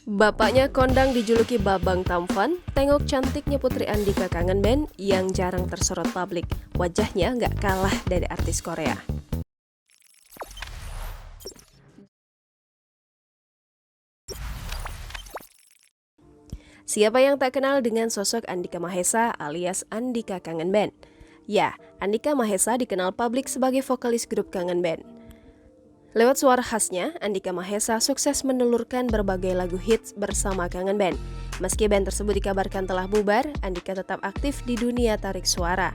Bapaknya kondang dijuluki Babang Tampan, tengok cantiknya Putri Andika kangen band yang jarang tersorot publik. Wajahnya nggak kalah dari artis Korea. Siapa yang tak kenal dengan sosok Andika Mahesa alias Andika Kangen Band? Ya, Andika Mahesa dikenal publik sebagai vokalis grup Kangen Band. Lewat suara khasnya, Andika Mahesa sukses menelurkan berbagai lagu hits bersama Kangen Band. Meski band tersebut dikabarkan telah bubar, Andika tetap aktif di dunia tarik suara.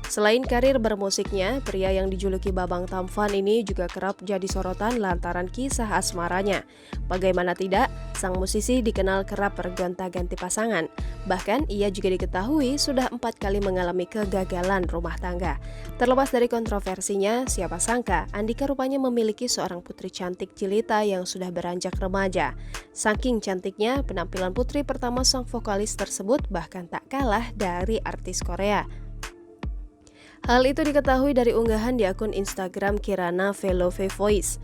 Selain karir bermusiknya, pria yang dijuluki Babang Tampan ini juga kerap jadi sorotan lantaran kisah asmaranya. Bagaimana tidak, sang musisi dikenal kerap bergonta-ganti pasangan. Bahkan ia juga diketahui sudah 4 kali mengalami kegagalan rumah tangga. Terlepas dari kontroversinya, siapa sangka Andika rupanya memiliki seorang putri cantik jelita yang sudah beranjak remaja. Saking cantiknya, penampilan putri pertama sang vokalis tersebut bahkan tak kalah dari artis Korea. Hal itu diketahui dari unggahan di akun Instagram Kirana Velove Voice.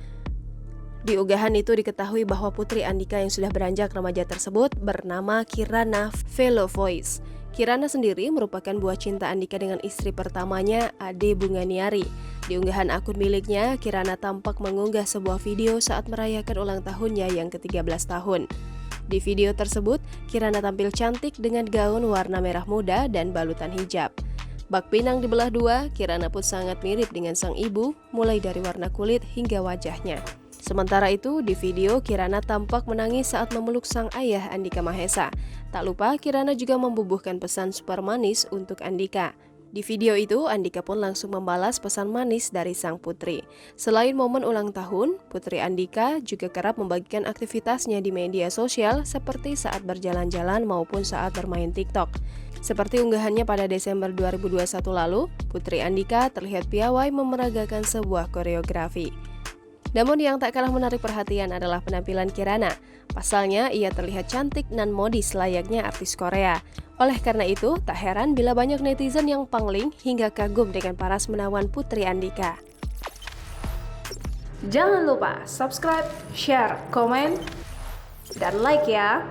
Di unggahan itu diketahui bahwa putri Andika yang sudah beranjak remaja tersebut bernama Kirana Velove Voice. Kirana sendiri merupakan buah cinta Andika dengan istri pertamanya, Ade Bunganiari. Di unggahan akun miliknya, Kirana tampak mengunggah sebuah video saat merayakan ulang tahunnya yang ke-13 tahun. Di video tersebut, Kirana tampil cantik dengan gaun warna merah muda dan balutan hijab. Bak pinang dibelah dua, Kirana pun sangat mirip dengan sang ibu, mulai dari warna kulit hingga wajahnya. Sementara itu, di video Kirana tampak menangis saat memeluk sang ayah Andika Mahesa. Tak lupa, Kirana juga membubuhkan pesan super manis untuk Andika. Di video itu, Andika pun langsung membalas pesan manis dari sang putri. Selain momen ulang tahun, Putri Andika juga kerap membagikan aktivitasnya di media sosial seperti saat berjalan-jalan maupun saat bermain TikTok. Seperti unggahannya pada Desember 2021 lalu, Putri Andika terlihat piawai memeragakan sebuah koreografi. Namun yang tak kalah menarik perhatian adalah penampilan Kirana. Pasalnya, ia terlihat cantik dan modis layaknya artis Korea. Oleh karena itu, tak heran bila banyak netizen yang pangling hingga kagum dengan paras menawan Putri Andika. Jangan lupa subscribe, share, komen, dan like ya!